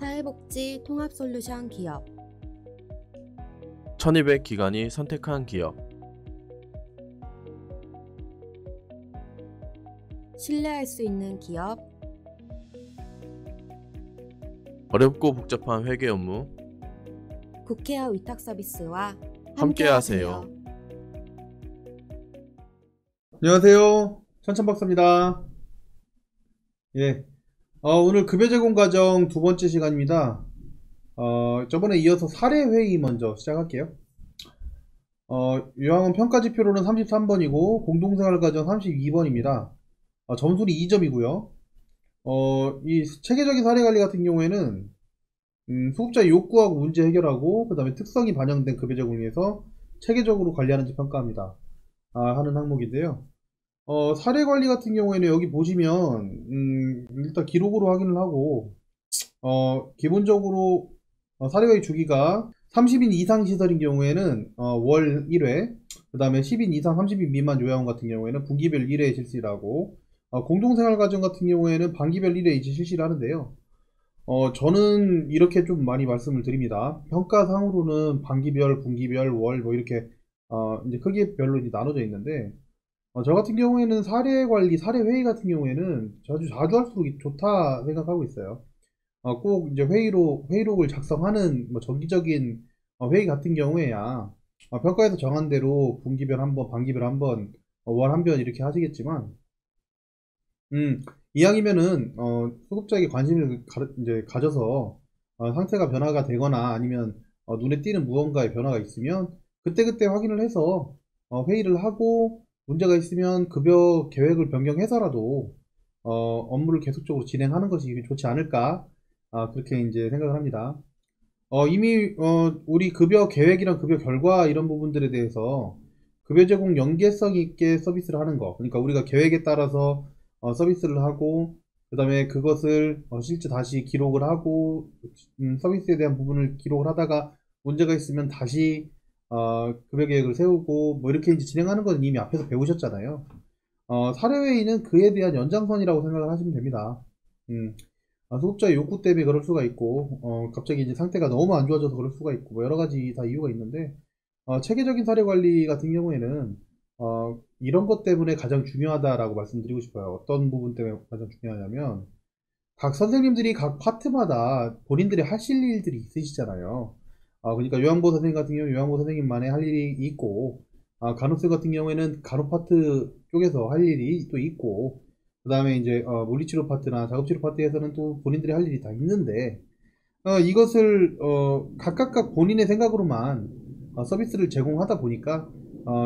사회복지 통합솔루션 기업 1200 기관이 선택한 기업. 신뢰할 수 있는 기업 어렵고 복잡한 회계 업무 국회와 위탁 서비스와 함께하세요. 안녕하세요. 천천박사입니다. 예. 오늘 급여 제공 과정 두 번째 시간입니다. 저번에 이어서 사례회의 먼저 시작할게요. 요항은 평가지표로는 33번이고, 공동생활과정 32번입니다. 점수는 2점이고요. 이 체계적인 사례관리 같은 경우에는, 수급자의 욕구하고 문제 해결하고, 그 다음에 특성이 반영된 급여 제공을 위해서 체계적으로 관리하는지 평가합니다. 하는 항목인데요. 사례 관리 같은 경우에는 여기 보시면, 일단 기록으로 확인을 하고, 기본적으로, 사례의 주기가 30인 이상 시설인 경우에는, 월 1회, 그 다음에 10인 이상 30인 미만 요양원 같은 경우에는 분기별 1회 실시를 하고, 공동생활과정 같은 경우에는 반기별 1회 이제 실시를 하는데요. 저는 이렇게 좀 많이 말씀을 드립니다. 평가상으로는 반기별, 분기별, 월, 뭐 이렇게, 이제 크기별로 이제 나눠져 있는데, 저 같은 경우에는 사례 관리, 사례 회의 같은 경우에는 자주 할수록 좋다 생각하고 있어요. 꼭 이제 회의록을 작성하는 뭐 정기적인 회의 같은 경우에야 평가에서 정한 대로 분기별 한 번, 반기별 한 번, 월 한 번 이렇게 하시겠지만, 이왕이면은 소급자에게 관심을 이제 가져서 상태가 변화가 되거나 아니면 눈에 띄는 무언가의 변화가 있으면 그때그때 확인을 해서 회의를 하고 문제가 있으면 급여 계획을 변경해서라도 업무를 계속적으로 진행하는 것이 좋지 않을까, 그렇게 이제 생각을 합니다. 이미 우리 급여 계획이랑 급여 결과 이런 부분들에 대해서 급여 제공 연계성 있게 서비스를 하는 거, 그러니까 우리가 계획에 따라서 서비스를 하고 그 다음에 그것을 실제 다시 기록을 하고 서비스에 대한 부분을 기록을 하다가 문제가 있으면 다시 급여 계획을 세우고 뭐 이렇게 이제 진행하는 건 이미 앞에서 배우셨잖아요. 사례회의는 그에 대한 연장선이라고 생각을 하시면 됩니다. 소급자의 욕구 때문에 그럴 수가 있고, 갑자기 이제 상태가 너무 안 좋아져서 그럴 수가 있고, 뭐 여러 가지 다 이유가 있는데, 체계적인 사례 관리 같은 경우에는, 이런 것 때문에 가장 중요하다라고 말씀드리고 싶어요. 어떤 부분 때문에 가장 중요하냐면, 각 선생님들이 각 파트마다 본인들의 하실 일들이 있으시잖아요. 그러니까 요양보 선생님 같은 경우는 요양보 선생님만의 할 일이 있고, 간호사 같은 경우에는 간호 파트 쪽에서 할 일이 또 있고, 그 다음에 이제 물리치료 파트나 작업치료 파트에서는 또 본인들이 할 일이 다 있는데, 이것을 각각 본인의 생각으로만 서비스를 제공하다 보니까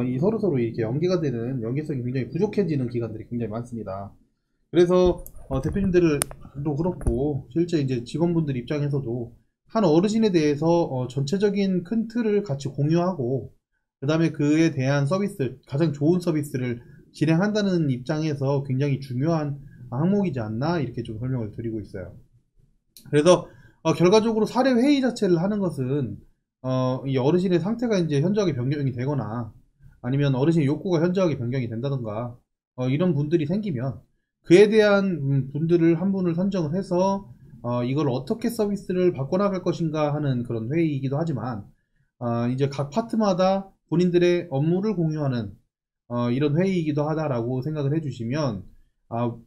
이 서로서로 이렇게 연계가 되는 연계성이 굉장히 부족해지는 기관들이 굉장히 많습니다. 그래서 대표님들도 그렇고 실제 이제 직원분들 입장에서도 한 어르신에 대해서 전체적인 큰 틀을 같이 공유하고 그 다음에 그에 대한 서비스, 가장 좋은 서비스를 진행한다는 입장에서 굉장히 중요한 항목이지 않나 이렇게 좀 설명을 드리고 있어요. 그래서 결과적으로 사례 회의 자체를 하는 것은 이 어르신의 상태가 이제 현저하게 변경이 되거나 아니면 어르신의 욕구가 현저하게 변경이 된다던가 이런 분들이 생기면 그에 대한 분들을 한 분을 선정을 해서 이걸 어떻게 서비스를 바꿔나갈 것인가 하는 그런 회의이기도 하지만 이제 각 파트마다 본인들의 업무를 공유하는 이런 회의이기도 하다라고 생각을 해주시면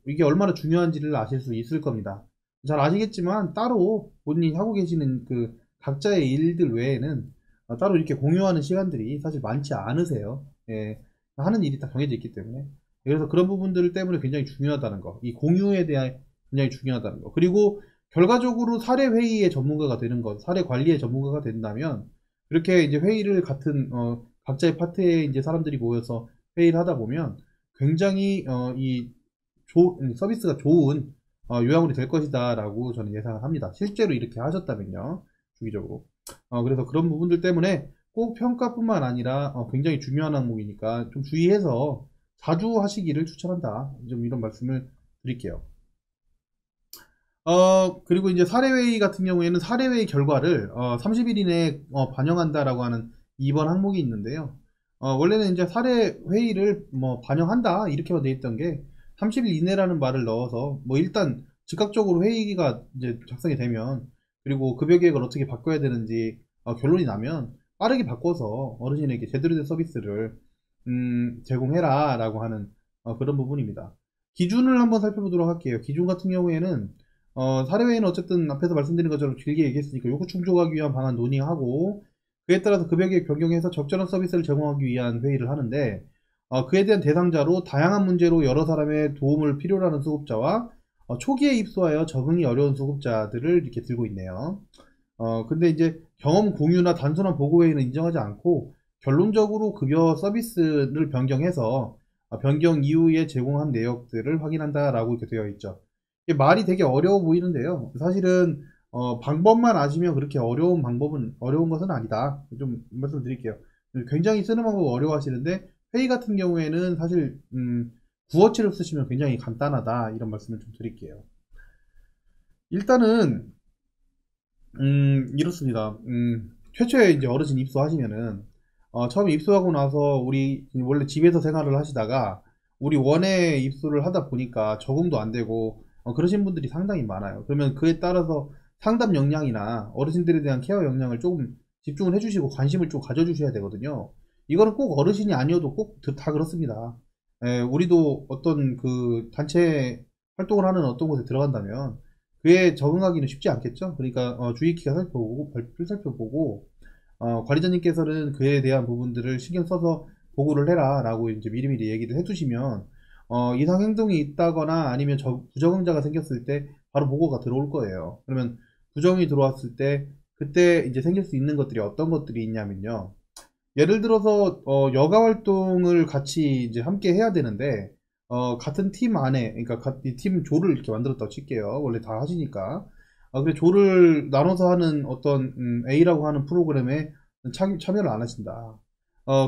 이게 얼마나 중요한지를 아실 수 있을 겁니다. 잘 아시겠지만 따로 본인이 하고 계시는 그 각자의 일들 외에는 따로 이렇게 공유하는 시간들이 사실 많지 않으세요. 예, 하는 일이 다 정해져 있기 때문에. 그래서 그런 부분들 때문에 굉장히 중요하다는 거, 이 공유에 대한 굉장히 중요하다는 거. 그리고 결과적으로 사례 회의의 전문가가 되는 것, 사례 관리의 전문가가 된다면 이렇게 이제 회의를 같은 각자의 파트에 이제 사람들이 모여서 회의를 하다 보면 굉장히 서비스가 좋은 요양원이 될 것이다 라고 저는 예상을 합니다. 실제로 이렇게 하셨다면요, 주기적으로. 그래서 그런 부분들 때문에 꼭 평가뿐만 아니라 굉장히 중요한 항목이니까 좀 주의해서 자주 하시기를 추천한다, 좀 이런 말씀을 드릴게요. 그리고 이제 사례회의 같은 경우에는 사례회의 결과를 30일 이내에 반영한다라고 하는 2번 항목이 있는데요. 원래는 이제 사례회의를 뭐 반영한다 이렇게만 돼 있던 게 30일 이내라는 말을 넣어서 뭐 일단 즉각적으로 회의가 이제 작성이 되면 그리고 급여 계획을 어떻게 바꿔야 되는지 결론이 나면 빠르게 바꿔서 어르신에게 제대로 된 서비스를 제공해라 라고 하는 그런 부분입니다. 기준을 한번 살펴보도록 할게요. 기준 같은 경우에는 사례회의는 어쨌든 앞에서 말씀드린 것처럼 길게 얘기했으니까 요구 충족하기 위한 방안 논의하고 그에 따라서 급여계획 변경해서 적절한 서비스를 제공하기 위한 회의를 하는데 그에 대한 대상자로 다양한 문제로 여러 사람의 도움을 필요로 하는 수급자와 초기에 입소하여 적응이 어려운 수급자들을 이렇게 들고 있네요. 근데 이제 경험 공유나 단순한 보고회의는 인정하지 않고 결론적으로 급여 서비스를 변경해서 변경 이후에 제공한 내역들을 확인한다라고 이렇게 되어 있죠. 이게 말이 되게 어려워 보이는데요. 사실은 방법만 아시면 그렇게 어려운 것은 아니다. 좀 말씀드릴게요. 굉장히 쓰는 방법 어려워하시는데 회의 같은 경우에는 사실 구어체를 쓰시면 굉장히 간단하다 이런 말씀을 좀 드릴게요. 일단은 이렇습니다. 최초에 이제 어르신 입소하시면은 처음에 입소하고 나서 우리 원래 집에서 생활을 하시다가 우리 원에 입소를 하다 보니까 적응도 안 되고 그러신 분들이 상당히 많아요. 그러면 그에 따라서 상담 역량이나 어르신들에 대한 케어 역량을 조금 집중을 해주시고 관심을 좀 가져주셔야 되거든요. 이거는 꼭 어르신이 아니어도 꼭 다 그렇습니다. 우리도 어떤 그 단체 활동을 하는 어떤 곳에 들어간다면 그에 적응하기는 쉽지 않겠죠. 그러니까 주의깊게 살펴보고 발표를 살펴보고 관리자님께서는 그에 대한 부분들을 신경 써서 보고를 해라 라고 이제 미리미리 얘기를 해두시면 이상 행동이 있다거나 아니면 부적응자가 생겼을 때 바로 보고가 들어올 거예요. 그러면 부정이 들어왔을 때 그때 이제 생길 수 있는 것들이 어떤 것들이 있냐면요. 예를 들어서 여가 활동을 같이 이제 함께 해야 되는데 같은 팀 안에 그러니까 이 팀 조를 이렇게 만들었다고 칠게요. 원래 다 하시니까 그래 조를 나눠서 하는 어떤 A라고 하는 프로그램에 참여를 안 하신다.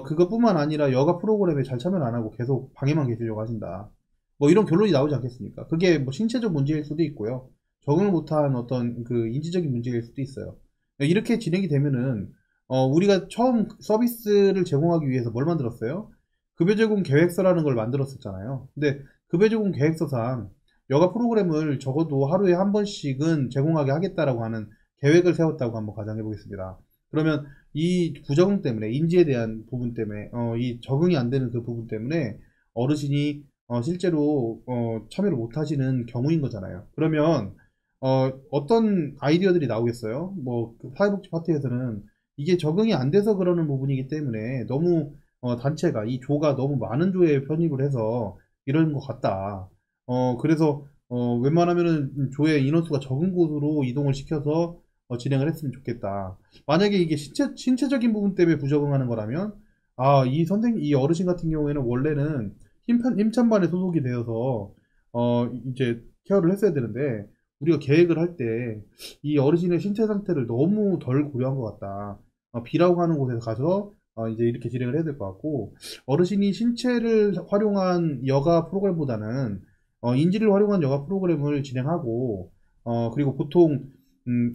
그것뿐만 아니라 여가 프로그램에 잘 참여를 안 하고 계속 방에만 계시려고 하신다. 뭐 이런 결론이 나오지 않겠습니까? 그게 뭐 신체적 문제일 수도 있고요. 적응을 못한 어떤 그 인지적인 문제일 수도 있어요. 이렇게 진행이 되면은 우리가 처음 서비스를 제공하기 위해서 뭘 만들었어요? 급여 제공 계획서라는 걸 만들었었잖아요. 근데 급여 제공 계획서상 여가 프로그램을 적어도 하루에 한 번씩은 제공하게 하겠다라고 하는 계획을 세웠다고 한번 가정해 보겠습니다. 그러면 이 부적응 때문에 인지에 대한 부분 때문에 이 적응이 안 되는 그 부분 때문에 어르신이 실제로 참여를 못 하시는 경우인 거잖아요. 그러면 어떤 아이디어들이 나오겠어요? 뭐 사회복지 파트에서는 이게 적응이 안 돼서 그러는 부분이기 때문에 너무 단체가 이 조가 너무 많은 조에 편입을 해서 이런 것 같다. 그래서 웬만하면은 조의 인원수가 적은 곳으로 이동을 시켜서 진행을 했으면 좋겠다. 만약에 이게 신체적인 부분 때문에 부적응하는 거라면 이 어르신 같은 경우에는 원래는 힘찬반에 소속이 되어서 이제 케어를 했어야 되는데 우리가 계획을 할 때 이 어르신의 신체 상태를 너무 덜 고려한 것 같다. B라고 하는 곳에서 가서 이제 이렇게 진행을 해야 될 것 같고 어르신이 신체를 활용한 여가 프로그램보다는 인지를 활용한 여가 프로그램을 진행하고 그리고 보통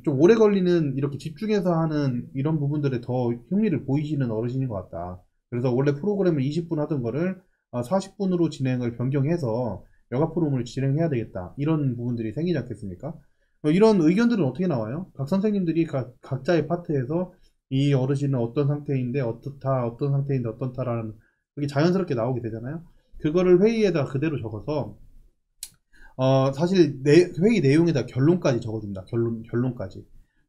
좀 오래 걸리는 이렇게 집중해서 하는 이런 부분들에 더 흥미를 보이시는 어르신인 것 같다. 그래서 원래 프로그램을 20분 하던 거를 40분으로 진행을 변경해서 여가 프로그램을 진행해야 되겠다. 이런 부분들이 생기지 않겠습니까? 이런 의견들은 어떻게 나와요? 각 선생님들이 각자의 파트에서 이 어르신은 어떤 상태인데 어떻다, 어떤 상태인데 어떻다라는 그게 자연스럽게 나오게 되잖아요. 그거를 회의에다 그대로 적어서 사실 회의 내용에다 결론까지 적어준다.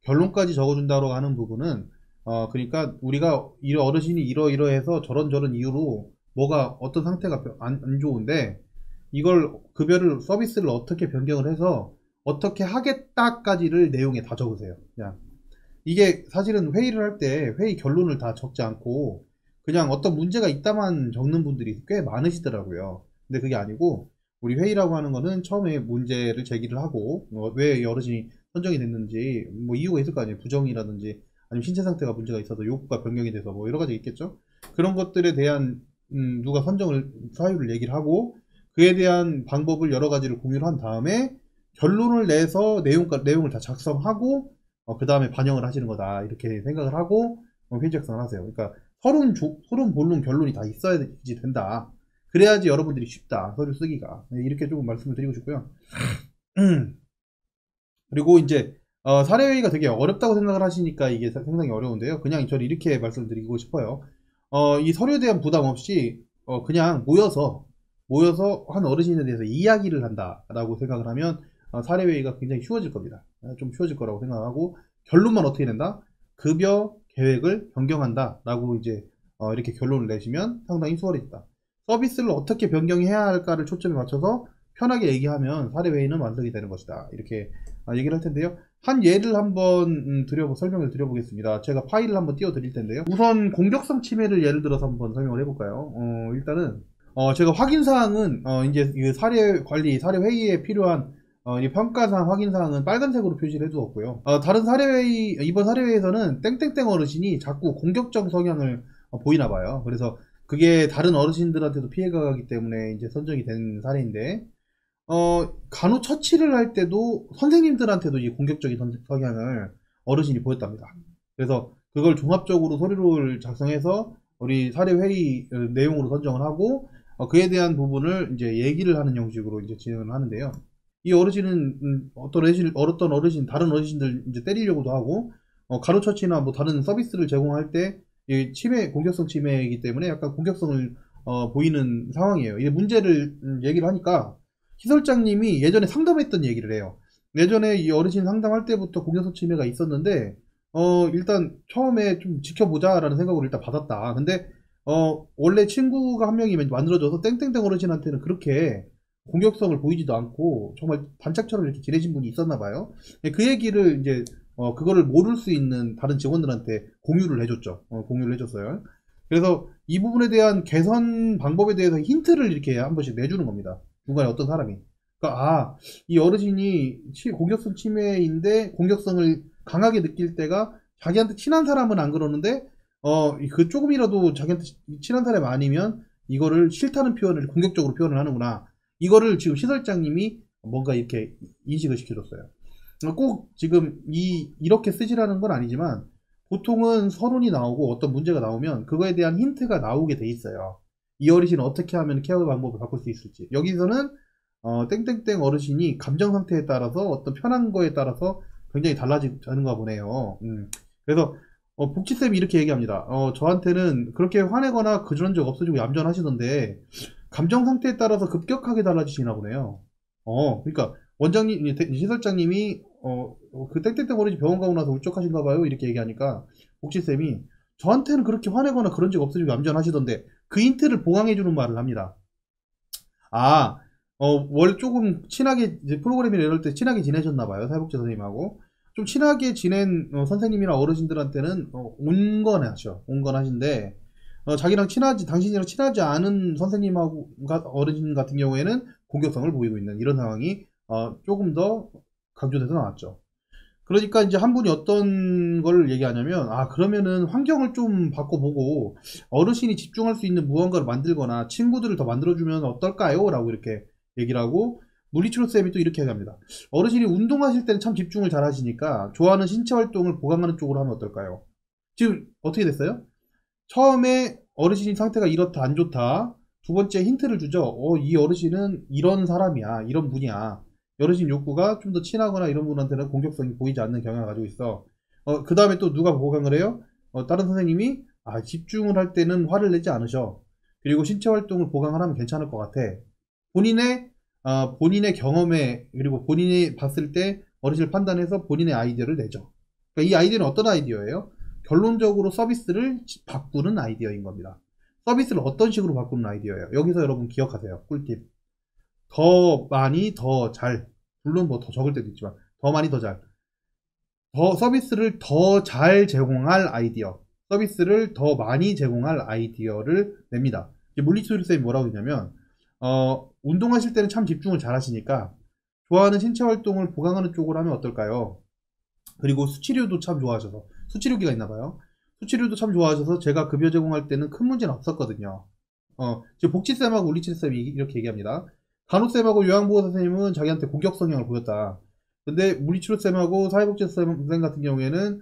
결론까지 적어준다고 하는 부분은 그러니까 우리가 이 어르신이 이러이러해서 저런 이유로 뭐가 어떤 상태가 안 좋은데 이걸 급여를 서비스를 어떻게 변경을 해서 어떻게 하겠다까지를 내용에 다 적으세요. 그냥 이게 사실은 회의를 할 때 회의 결론을 다 적지 않고 그냥 어떤 문제가 있다만 적는 분들이 꽤 많으시더라고요. 근데 그게 아니고 우리 회의라고 하는 거는 처음에 문제를 제기를 하고 왜 어르신이 선정이 됐는지 뭐 이유가 있을 거 아니에요. 부정이라든지 아니면 신체 상태가 문제가 있어서 요구가 변경이 돼서 뭐 여러 가지 있겠죠. 그런 것들에 대한 누가 사유를 얘기를 하고 그에 대한 방법을 여러 가지를 공유를 한 다음에 결론을 내서 내용을 다 작성하고 그 다음에 반영을 하시는 거다 이렇게 생각을 하고 회의 작성을 하세요. 그러니까 서론 본론 결론이 다 있어야지 된다. 그래야지 여러분들이 쉽다 서류 쓰기가. 네, 이렇게 조금 말씀을 드리고 싶고요. 그리고 이제 사례회의가 되게 어렵다고 생각을 하시니까 이게 상당히 어려운데요. 그냥 저는 이렇게 말씀드리고 싶어요. 이 서류에 대한 부담 없이 그냥 모여서 한 어르신에 대해서 이야기를 한다라고 생각을 하면 사례회의가 굉장히 쉬워질 겁니다. 좀 쉬워질 거라고 생각하고 결론만 어떻게 낸다? 급여 계획을 변경한다 라고 이제 이렇게 결론을 내시면 상당히 수월해진다. 서비스를 어떻게 변경해야 할까를 초점에 맞춰서 편하게 얘기하면 사례회의는 완성이 되는 것이다. 이렇게 얘기를 할 텐데요. 한 예를 한번 설명을 드려보겠습니다. 제가 파일을 한번 띄워 드릴 텐데요. 우선 공격성 침해를 예를 들어서 한번 설명을 해볼까요? 일단은 제가 확인사항은 이제 그 사례 관리, 사례 회의에 필요한 이 평가사항 확인사항은 빨간색으로 표시를 해두었고요. 다른 사례회의, 이번 사례회에서는 땡땡땡 어르신이 자꾸 공격적 성향을 보이나 봐요. 그래서 그게 다른 어르신들한테도 피해가 가기 때문에 이제 선정이 된 사례인데, 간호 처치를 할 때도 선생님들한테도 이 공격적인 성향을 어르신이 보였답니다. 그래서 그걸 종합적으로 서류를 작성해서 우리 사례회의 내용으로 선정을 하고, 그에 대한 부분을 이제 얘기를 하는 형식으로 이제 진행을 하는데요. 이 어르신은 어떤 어르신, 다른 어르신들 이제 때리려고도 하고, 간호 처치나 뭐 다른 서비스를 제공할 때 공격성 침해이기 때문에 약간 공격성을 보이는 상황이에요. 이 문제를 얘기를 하니까 시설장님이 예전에 상담했던 얘기를 해요. 예전에 이 어르신 상담할 때부터 공격성 침해가 있었는데 일단 처음에 좀 지켜보자라는 생각으로 일단 받았다. 근데 원래 친구가 한 명이 만들어져서 땡땡땡 어르신한테는 그렇게 공격성을 보이지도 않고 정말 단짝처럼 이렇게 지내신 분이 있었나 봐요. 그 얘기를 이제 그거를 모를 수 있는 다른 직원들한테 공유를 해줬죠. 공유를 해줬어요. 그래서 이 부분에 대한 개선 방법에 대해서 힌트를 이렇게 한 번씩 내주는 겁니다. 중간에 어떤 사람이. 그러니까 이 어르신이 공격성 침해인데 공격성을 강하게 느낄 때가 자기한테 친한 사람은 안 그러는데 그 조금이라도 자기한테 친한 사람이 아니면 이거를 싫다는 표현을 공격적으로 표현을 하는구나. 이거를 지금 시설장님이 뭔가 이렇게 인식을 시켜줬어요. 꼭 지금 이렇게 쓰시라는 건 아니지만 보통은 서론이 나오고 어떤 문제가 나오면 그거에 대한 힌트가 나오게 돼 있어요. 이 어르신은 어떻게 하면 케어 방법을 바꿀 수 있을지. 여기서는 땡땡땡 어르신이 감정 상태에 따라서 어떤 편한 거에 따라서 굉장히 달라지는가 보네요. 그래서 복지쌤이 이렇게 얘기합니다. 저한테는 그렇게 화내거나 그런 적 없어지고 얌전하시던데 감정 상태에 따라서 급격하게 달라지시나 보네요. 그러니까 원장님, 시설장님이 그 땡땡땡 어르신 병원 가고 나서 울적하신가 봐요. 이렇게 얘기하니까 복지쌤이 저한테는 그렇게 화내거나 그런 적 없어지고 얌전하시던데 그 힌트를 보강해주는 말을 합니다. 원래 조금 친하게 이제 프로그램이나 이럴 때 친하게 지내셨나 봐요. 사회복지 선생님하고 좀 친하게 지낸 선생님이나 어르신들한테는 온건하신데 당신이랑 친하지 않은 선생님하고 어르신 같은 경우에는 공격성을 보이고 있는 이런 상황이 조금 더 강조돼서 나왔죠. 그러니까 이제 한 분이 어떤 걸 얘기하냐면 그러면은 환경을 좀 바꿔보고 어르신이 집중할 수 있는 무언가를 만들거나 친구들을 더 만들어주면 어떨까요? 라고 이렇게 얘기를 하고 물리치료쌤이 또 이렇게 얘기합니다. 어르신이 운동하실 때는 참 집중을 잘 하시니까 좋아하는 신체 활동을 보강하는 쪽으로 하면 어떨까요? 지금 어떻게 됐어요? 처음에 어르신 상태가 이렇다 안 좋다. 두 번째 힌트를 주죠. 이 어르신은 이런 사람이야. 이런 분이야. 어르신 욕구가 좀 더 친하거나 이런 분한테는 공격성이 보이지 않는 경향을 가지고 있어. 그 다음에 또 누가 보강을 해요? 다른 선생님이 집중을 할 때는 화를 내지 않으셔. 그리고 신체 활동을 보강을 하면 괜찮을 것 같아. 본인의 경험에 그리고 본인이 봤을 때 어르신을 판단해서 본인의 아이디어를 내죠. 그러니까 이 아이디어는 어떤 아이디어예요? 결론적으로 서비스를 바꾸는 아이디어인 겁니다. 서비스를 어떤 식으로 바꾸는 아이디어예요? 여기서 여러분 기억하세요. 꿀팁. 더 많이 더 잘. 물론 뭐 더 적을 때도 있지만 더 많이 더 잘. 서비스를 더 잘 제공할 아이디어. 서비스를 더 많이 제공할 아이디어를 냅니다. 물리치료쌤이 뭐라고 했냐면 운동하실 때는 참 집중을 잘 하시니까 좋아하는 신체 활동을 보강하는 쪽으로 하면 어떨까요? 그리고 수치료도 참 좋아하셔서 수치료기가 있나봐요. 수치료도 참 좋아하셔서 제가 급여 제공할 때는 큰 문제는 없었거든요. 지금 복지쌤하고 물리치료쌤이 이렇게 얘기합니다. 간호쌤하고 요양보호 선생님은 자기한테 공격 성향을 보였다. 근데 물리치료쌤하고 사회복지쌤 같은 경우에는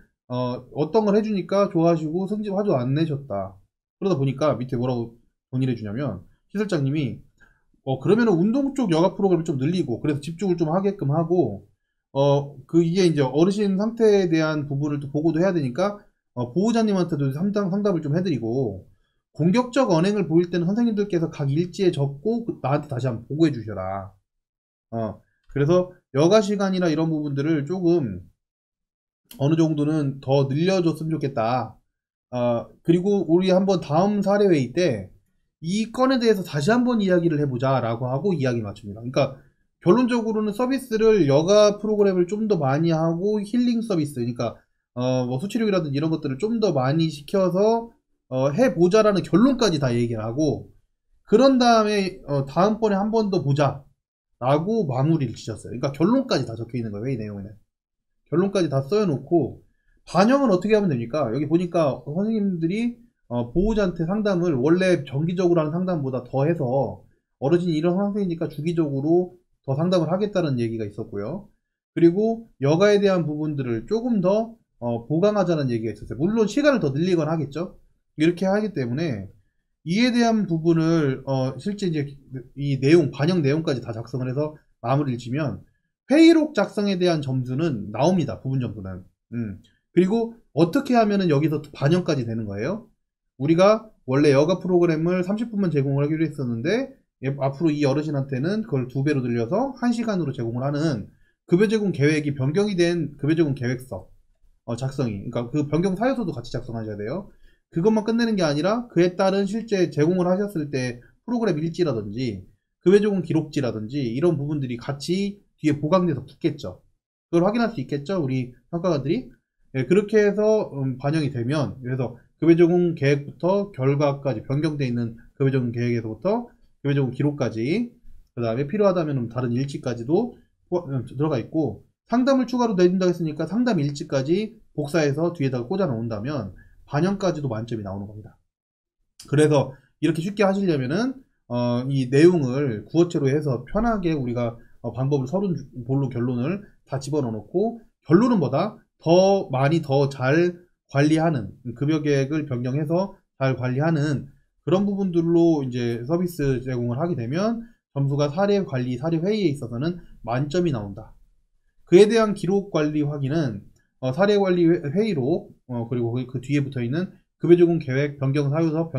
어떤 걸 해주니까 좋아하시고 화도 안 내셨다. 그러다 보니까 밑에 뭐라고 정리를 해주냐면 시설장님이 그러면 운동 쪽 여가 프로그램을 좀 늘리고 그래서 집중을 좀 하게끔 하고 이게 이제 어르신 상태에 대한 부분을 또 보고도 해야 되니까, 보호자님한테도 상담을 좀 해드리고, 공격적 언행을 보일 때는 선생님들께서 각 일지에 적고, 나한테 다시 한번 보고해 주셔라. 그래서 여가 시간이나 이런 부분들을 조금, 어느 정도는 더 늘려줬으면 좋겠다. 그리고 우리 한번 다음 사례회의 때, 이 건에 대해서 다시 한번 이야기를 해보자 라고 하고 이야기 맞춥니다. 그러니까 결론적으로는 서비스를 여가 프로그램을 좀 더 많이 하고 힐링 서비스, 그러니까 뭐 수치료이라든지 이런 것들을 좀 더 많이 시켜서 해보자라는 결론까지 다 얘기를 하고, 그런 다음에 다음번에 한 번 더 보자 라고 마무리를 지셨어요. 그러니까 결론까지 다 적혀 있는 거예요, 이 내용에는. 결론까지 다 써놓고 반영은 어떻게 하면 됩니까? 여기 보니까 선생님들이 보호자한테 상담을 원래 정기적으로 하는 상담보다 더 해서, 어르신이 이런 상태이니까 주기적으로 더 상담을 하겠다는 얘기가 있었고요. 그리고 여가에 대한 부분들을 조금 더 보강하자는 얘기가 있었어요. 물론 시간을 더 늘리거나 하겠죠. 이렇게 하기 때문에 이에 대한 부분을 실제 이제 이 내용, 반영 내용까지 다 작성을 해서 마무리를 지면 회의록 작성에 대한 점수는 나옵니다. 부분 점수는. 그리고 어떻게 하면은 여기서 반영까지 되는 거예요. 우리가 원래 여가 프로그램을 30분만 제공을 하기로 했었는데, 앞으로 이 어르신한테는 그걸 2배로 늘려서 1시간으로 제공을 하는 급여 제공 계획이 변경이 된 급여 제공 계획서 작성이, 그러니까 그 변경 사유서도 같이 작성하셔야 돼요. 그것만 끝내는 게 아니라 그에 따른 실제 제공을 하셨을 때 프로그램 일지라든지 급여 제공 기록지라든지 이런 부분들이 같이 뒤에 보강돼서 붙겠죠. 그걸 확인할 수 있겠죠, 우리 평가가들이. 그렇게 해서 반영이 되면, 그래서 급여 제공 계획부터 결과까지 변경되어 있는 급여 제공 계획에서부터 급여 제공 기록까지, 그 다음에 필요하다면 다른 일지까지도 들어가 있고, 상담을 추가로 내준다고 했으니까 상담 일지까지 복사해서 뒤에다가 꽂아 놓는다면 반영까지도 만점이 나오는 겁니다. 그래서 이렇게 쉽게 하시려면은 이 내용을 구어체로 해서 편하게 우리가 방법을 서론볼로 결론을 다 집어넣어 놓고, 결론은 뭐다? 더 많이 더 잘 관리하는, 급여 계획을 변경해서 잘 관리하는 그런 부분들로 이제 서비스 제공을 하게 되면 점수가 사례 관리, 사례 회의에 있어서는 만점이 나온다. 그에 대한 기록 관리 확인은 사례 관리 회의록, 그리고 그 뒤에 붙어 있는 급여 제공 계획 변경 사유서,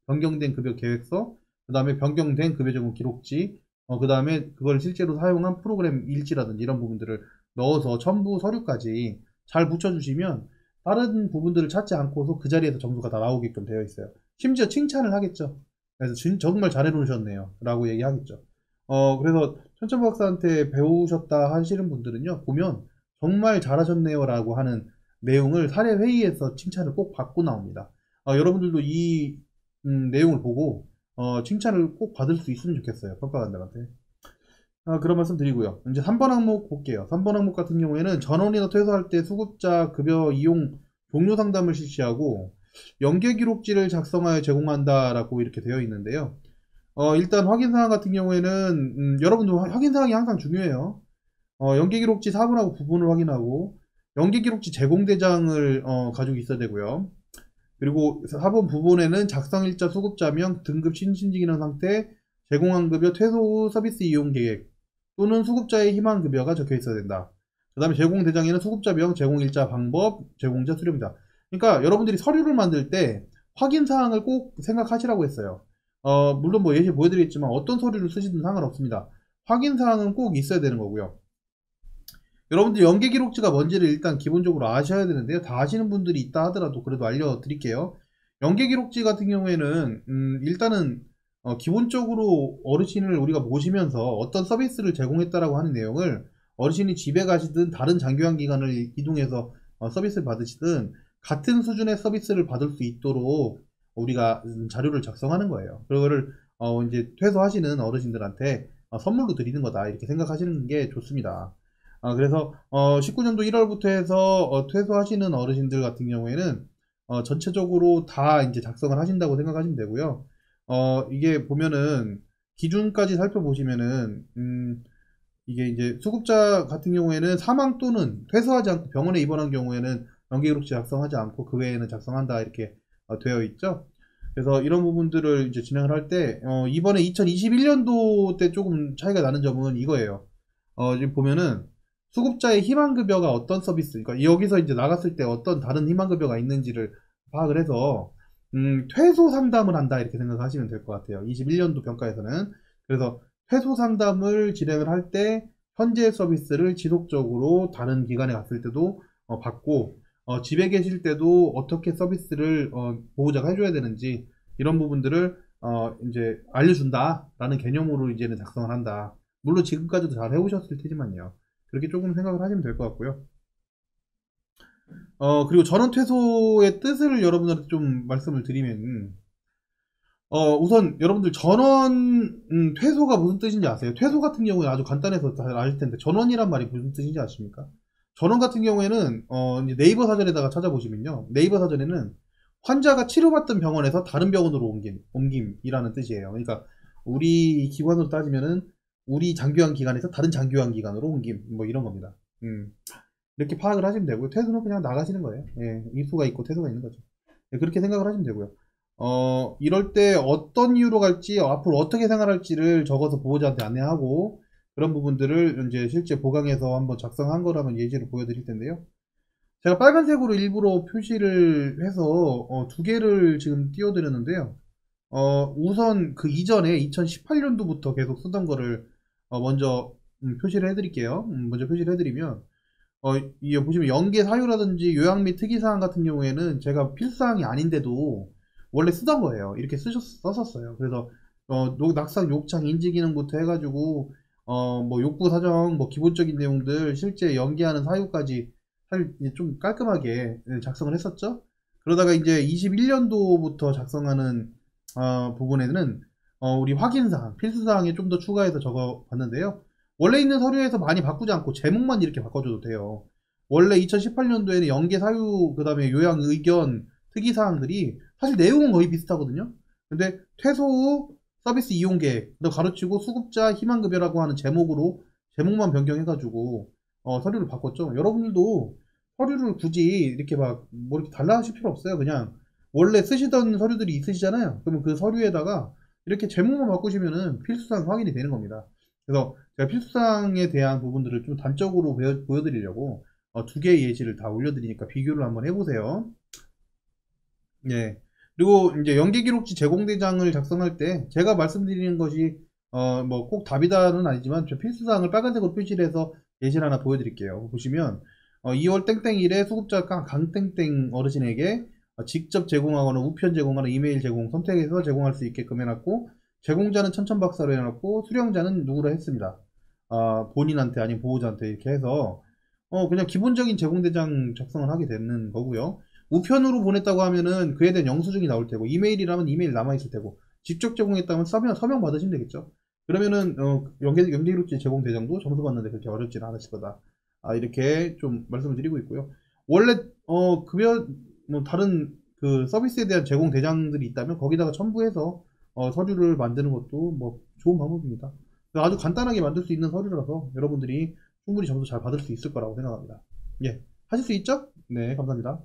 변경된 급여 계획서, 그 다음에 변경된 급여 제공 기록지, 그 다음에 그걸 실제로 사용한 프로그램 일지라든지 이런 부분들을 넣어서 첨부 서류까지 잘 붙여주시면 다른 부분들을 찾지 않고서 그 자리에서 점수가 다 나오게끔 되어 있어요. 심지어 칭찬을 하겠죠. 그래서 정말 잘해 놓으셨네요 라고 얘기하겠죠. 그래서 천천부 박사한테 배우셨다 하시는 분들은요, 보면 정말 잘하셨네요 라고 하는 내용을 사례 회의에서 칭찬을 꼭 받고 나옵니다. 여러분들도 이 내용을 보고 칭찬을 꼭 받을 수 있으면 좋겠어요, 평가관들한테. 그런 말씀 드리고요. 이제 3번 항목 볼게요. 3번 항목 같은 경우에는 전원이나 퇴소할 때 수급자 급여 이용 종료 상담을 실시하고 연계 기록지를 작성하여 제공한다라고 이렇게 되어 있는데요. 일단 확인사항 같은 경우에는 여러분도 확인사항이 항상 중요해요. 연계 기록지 사본하고 부분을 확인하고 연계 기록지 제공대장을 가지고 있어야 되고요. 그리고 4번 부분에는 작성일자, 수급자명, 등급 신신직인한 상태, 제공한 급여, 퇴소 후 서비스 이용 계획 또는 수급자의 희망 급여가 적혀 있어야 된다. 그 다음에 제공대장에는 수급자명, 제공일자, 방법, 제공자, 수령자. 그러니까 여러분들이 서류를 만들 때 확인사항을 꼭 생각하시라고 했어요. 물론 뭐 예시 보여드리겠지만 어떤 서류를 쓰시든 상관없습니다. 확인사항은 꼭 있어야 되는 거고요. 여러분들 연계 기록지가 뭔지를 일단 기본적으로 아셔야 되는데요. 다 아시는 분들이 있다 하더라도 그래도 알려드릴게요. 연계 기록지 같은 경우에는 일단은 기본적으로 어르신을 우리가 모시면서 어떤 서비스를 제공했다라고 하는 내용을 어르신이 집에 가시든 다른 장기관 기관을 이동해서 서비스를 받으시든 같은 수준의 서비스를 받을 수 있도록 우리가 자료를 작성하는 거예요. 그거를 이제 퇴소하시는 어르신들한테 선물로 드리는 거다 이렇게 생각하시는 게 좋습니다. 그래서 19년도 1월부터 해서 퇴소하시는 어르신들 같은 경우에는 전체적으로 다 이제 작성을 하신다고 생각하시면 되고요. 이게 보면은 기준까지 살펴보시면은 이게 이제 수급자 같은 경우에는 사망 또는 퇴소하지 않고 병원에 입원한 경우에는 연계기록지 작성하지 않고 그 외에는 작성한다 이렇게 되어 있죠. 그래서 이런 부분들을 이제 진행을 할 때 이번에 2021년도 때 조금 차이가 나는 점은 이거예요. 지금 보면은 수급자의 희망급여가 어떤 서비스, 그러니까 여기서 이제 나갔을 때 어떤 다른 희망급여가 있는지를 파악을 해서 퇴소 상담을 한다 이렇게 생각하시면 될 것 같아요. 21년도 평가에서는. 그래서 퇴소 상담을 진행을 할 때 현재 서비스를 지속적으로 다른 기관에 갔을 때도 받고 집에 계실 때도 어떻게 서비스를 보호자가 해줘야 되는지 이런 부분들을 이제 알려준다라는 개념으로 이제는 작성을 한다. 물론 지금까지도 잘 해오셨을 테지만요. 그렇게 조금 생각을 하시면 될 것 같고요. 그리고 전원 퇴소의 뜻을 여러분들한테 좀 말씀을 드리면, 우선 여러분들 전원 퇴소가 무슨 뜻인지 아세요? 퇴소 같은 경우에 아주 간단해서 잘 아실 텐데, 전원이란 말이 무슨 뜻인지 아십니까? 전원 같은 경우에는, 이제 네이버 사전에다가 찾아보시면요. 네이버 사전에는 환자가 치료받던 병원에서 다른 병원으로 옮김이라는 뜻이에요. 그러니까 우리 기관으로 따지면은 우리 장기요양 기관에서 다른 장기요양 기관으로 옮김, 뭐 이런 겁니다. 이렇게 파악을 하시면 되고요. 퇴소는 그냥 나가시는 거예요. 예, 입소가 있고 퇴소가 있는 거죠. 예, 그렇게 생각을 하시면 되고요. 이럴 때 어떤 이유로 갈지, 앞으로 어떻게 생활할지를 적어서 보호자한테 안내하고, 그런 부분들을 이제 실제 보강해서 한번 작성한 거라면 예시를 보여드릴 텐데요. 제가 빨간색으로 일부러 표시를 해서, 두 개를 지금 띄워드렸는데요. 우선 그 이전에 2018년도부터 계속 쓰던 거를, 먼저, 표시를 해드릴게요. 먼저 표시를 해드리면, 이 보시면 연계 사유라든지 요약 및 특이사항 같은 경우에는 제가 필수사항이 아닌데도 원래 쓰던 거예요. 이렇게 썼었어요. 그래서 낙상 욕창 인지 기능부터 해가지고 뭐 욕구 사정 뭐 기본적인 내용들 실제 연계하는 사유까지 좀 깔끔하게 작성을 했었죠. 그러다가 이제 21년도부터 작성하는 부분에는 우리 확인사항 필수사항에 좀 더 추가해서 적어 봤는데요. 원래 있는 서류에서 많이 바꾸지 않고 제목만 이렇게 바꿔줘도 돼요. 원래 2018년도에는 연계 사유, 그 다음에 요약 의견, 특이사항들이 사실 내용은 거의 비슷하거든요. 근데 퇴소 후 서비스 이용 계획, 가로치고 수급자 희망급여라고 하는 제목만 변경해가지고 서류를 바꿨죠. 여러분들도 서류를 굳이 이렇게 막 뭐 이렇게 달라 하실 필요 없어요. 그냥 원래 쓰시던 서류들이 있으시잖아요. 그러면 그 서류에다가 이렇게 제목만 바꾸시면은 필수사항 확인이 되는 겁니다. 그래서 제가 필수사항에 대한 부분들을 좀 단적으로 보여드리려고 두 개의 예시를 다 올려드리니까 비교를 한번 해보세요. 예. 그리고 이제 연계기록지 제공대장을 작성할 때 제가 말씀드리는 것이 뭐 꼭 답이다는 아니지만 저 필수사항을 빨간색으로 표시를 해서 예시를 하나 보여드릴게요. 보시면 2월 땡땡일에 수급자 강땡땡 어르신에게 직접 제공하거나 우편 제공하는 이메일 제공 선택해서 제공할 수 있게끔 해놨고, 제공자는 천천박사로 해놨고 수령자는 누구로 했습니다. 본인한테 아니면 보호자한테 이렇게 해서 그냥 기본적인 제공대장 작성을 하게 되는 거고요. 우편으로 보냈다고 하면은 그에 대한 영수증이 나올 테고, 이메일이라면 이메일 남아있을 테고, 직접 제공했다면 서명 받으시면 되겠죠. 그러면은 연계기록지 제공대장도 점수 받는데 그렇게 어렵지는 않으실 거다. 이렇게 좀 말씀을 드리고 있고요. 원래 급여 뭐 다른 그 서비스에 대한 제공대장들이 있다면 거기다가 첨부해서 서류를 만드는 것도 뭐 좋은 방법입니다. 아주 간단하게 만들 수 있는 서류라서 여러분들이 충분히 점수 잘 받을 수 있을 거라고 생각합니다. 예, 하실 수 있죠? 네, 감사합니다.